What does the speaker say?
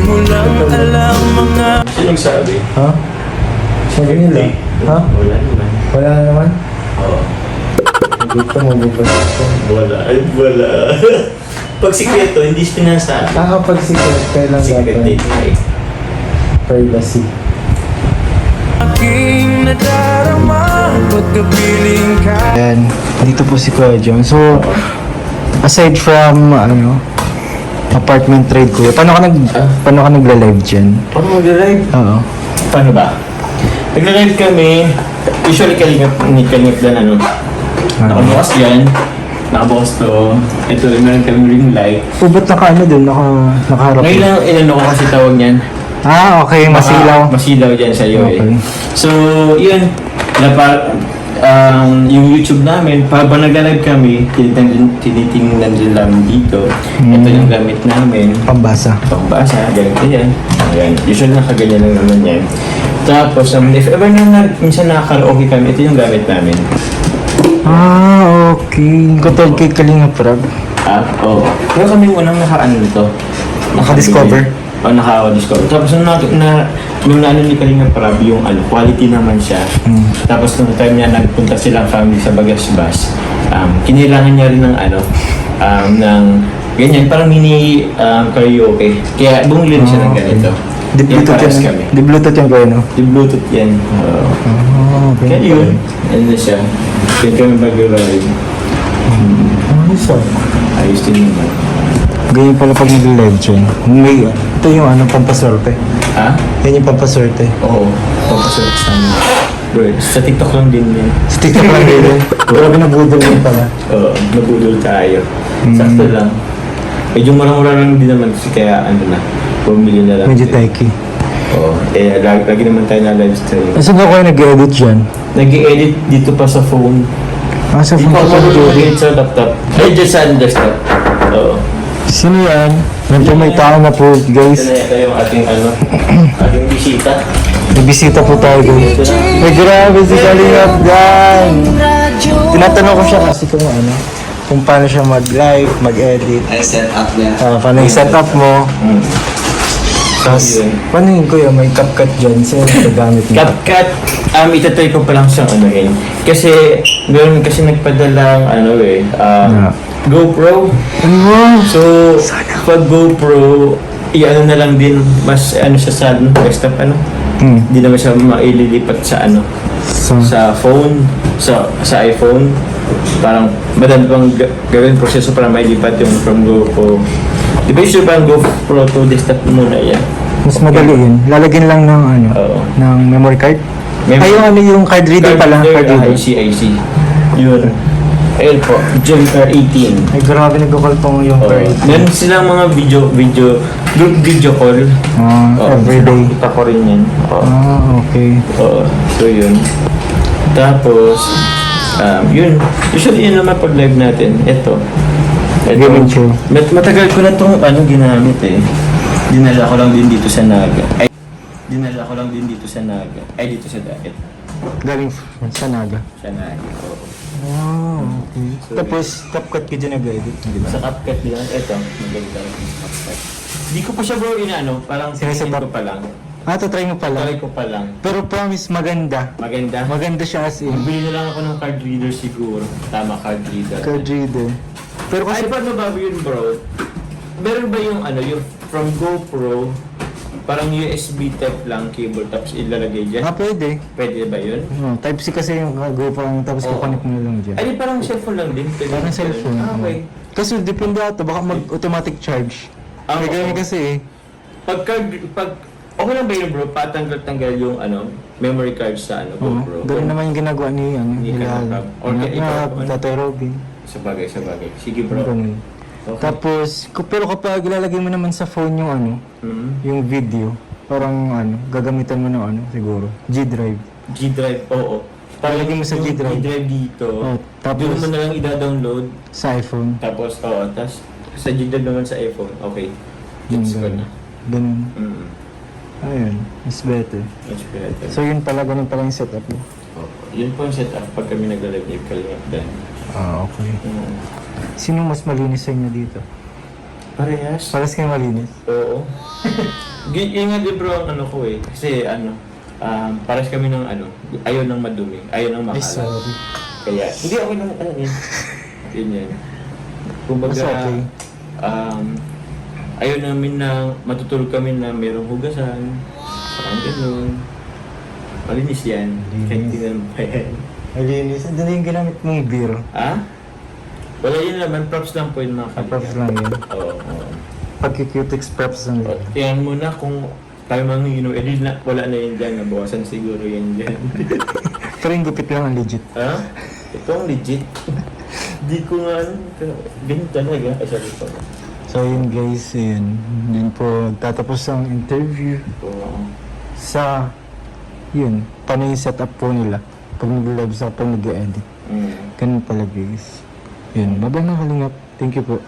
mo lang alam mga... Sinong sabi? Ha? Sabi nila? Ha? Wala naman. Wala naman? Oo. Dito mo bukas. Wala. Ay, wala. Pag sikreto, hindi sinasabi. Pag secret, kailan Secret gagawin? date. Privacy. aking nadarama pagkapiling ka. Ayan, dito po si Kuya John. So, aside from, apartment trade ko, paano ka nagla-live dyan? Paano mag-live? Oo. Paano ba? Nag-live kami. Usually kalingap dan nakabukas yan. Nakabukas to. Ito, meron kami ring light. O, ba't dun? Nakaharap? Ngayon lang inano ko kasi tawag niyan. Okay, masilaw. Masilaw dyan sa'yo Okay. So, yun. Yung YouTube namin, pag nagla-live kami, tinitingnan din namin dito. Ito yung gamit namin. Pambasa. Pangbasa, ganito yan. Ayan. Usually nakaganyan lang naman yan. Tapos, if ever minsan nakakaraoke kami, ito yung gamit namin. Okay. Katulad kay Kalinga Prab. Oo. Pero kami unang naka-ano nito. Naka-discover? Oo, naka-discover. Tapos nung naano ni Kalinga Prab, yung quality naman siya. Tapos nung time niya nagpunta silang family sa Bagasbas, kinailangan niya rin ng ng ganyan, parang mini karaoke. Kaya bumili rin siya ng ganito. Di Bluetooth yan. Di Bluetooth yan kayo, no? Di Bluetooth yan. Okay. Kaya yun. Ano siya. Kaya kami mag-ride. Ayos din naman. Ganyan pala pag nag-live dyan. Ito yung pampaswerte. Ha? Yan yung pampaswerte. Oo. Papasarap sa amin. Bro, sa TikTok lang din yan. Sa TikTok lang din. Grabe nabudol yun pala. Oo, nabudol tayo. Sakto lang. Medyo murang-mura lang din naman kasi kaya bumili na lang. Medyo taiki. Oo. Lagi naman tayo na live stream. Saan ba kayo nag-edit dyan? Nag-i-edit dito pa sa phone. Sa Ikaw phone. mag-edit sa laptop. Ay, dyan sa desktop. Oo. Sino yan? Yan po may tao na po, guys. Ito yung ating ating bisita. May bisita po tayo, guys. May grabe si Kalingap dyan. Tinatanong ko siya kasi kung paano siya mag-live, mag-edit. Ay, set up niya. Paano yung setup mo. Tapos, paano yun kuya? May CapCut dyan. Sino yung gamit mo? CapCut, itatry ko pa lang siyang anuhin. Kasi, meron kasi nagpadalang, GoPro. So, pag GoPro, na lang din, mas siya sa desktop, Hindi naman siya maililipat sa sa phone, sa iPhone. Parang, madami pang gawin proseso para mailipat yung from GoPro. Di ba yung parang GoPro to desktop muna yan? Mas madali yun. Lalagyan lang ng ng memory card. Yung card reader pala. Card reader. I see. Yun. Ayun po, Jim 18. Ay, grabe nagkakalpong yung card. Meron silang mga group video call. Everyday. Kita ko rin yan. Okay. So yun. Tapos, yun. Usually yun naman pag live natin. Ito. Gaming chair. Matagal ko na itong ginamit eh. Dinala ko lang din dito sa Naga. Ay, dito sa Daet. Galing sa Naga. Sa Naga. Okay. Tapos, CapCut ka dyan nag-edit, di ba? Sa CapCut din. Ito. Maganda rin yung CapCut. Hindi ko pa siya bro parang Sineset up ko pa lang. Try mo pala. Try ko pa lang. Pero promise, maganda. Maganda. Maganda siya as in. Bili na lang ako ng card reader siguro. Tama, card reader. Card reader. Pero kasi, Ay, paano ba yun bro? Meron ba yung yung from GoPro, parang USB type lang, cable tapos ilalagay dyan? pwede. Pwede ba yun? Type C kasi yung GoPro tapos kukonect mo na lang dyan. Ay, parang cellphone lang din. Pwede Parang din cellphone. yun. Okay. Kasi depende baka mag-automatic charge. May ganyan kasi okay lang ba yun bro? Patanggal-tanggal yung memory card sa GoPro. Ganun naman yung ginagawa ni Kalingap Prab. Or kay ikaw, Tatay Robin. Sabagay. Sige bro. Ganun. Okay. Tapos, pero kapag ilalagay mo naman sa phone yung yung video, parang gagamitan mo ng siguro, G-Drive. G-Drive, oo. Palagay mo sa Yung G-Drive. G-Drive dito. Tapos, Doon mo na lang i-download. sa iPhone. Tapos, tapos sa G-Drive naman sa iPhone. Okay. Gets ko na. Ganun. Mm. Ayun, it's better. Much better. So yun pala, ganun pala yung setup mo. Yun po yung setup pag kami nag-live ni Kalingap din. Okay. Sino mas malinis sa inyo dito? Parehas? Paras kayo malinis. Oo. Ingat din bro ang ano ko eh. Kasi pares kami ng ayaw ng madumi, ayaw ng Ay, makalat. sorry. Kaya, hindi ako lang, yun. Ganyan. Kumbaga, Mas okay. ayaw namin na matutulog kami na mayroong hugasan. Parang ganun. Malinis yan. Malinis. Kahit hindi naman pa yan. Malinis. Ito na yung ginamit mong biro. Ha? Wala yun naman, props lang po yung mga Props lang yun. Oo. Pagkikutix props lang yun. Tingnan mo na kung tayo manginginom, wala na yun dyan. Nabawasan siguro yun dyan. Pero yung gupit lang ang legit. Ha? Ito ang legit. Di ko nga ganyan talaga. Ay, sorry po. So yun guys, yun. Yun po, tatapos ang interview Oo. sa, yun, paano yung setup po nila pag nag-live sa pag nag-edit. Mm. Ganun pala guys. Yun, babay mga kalingap. Thank you po.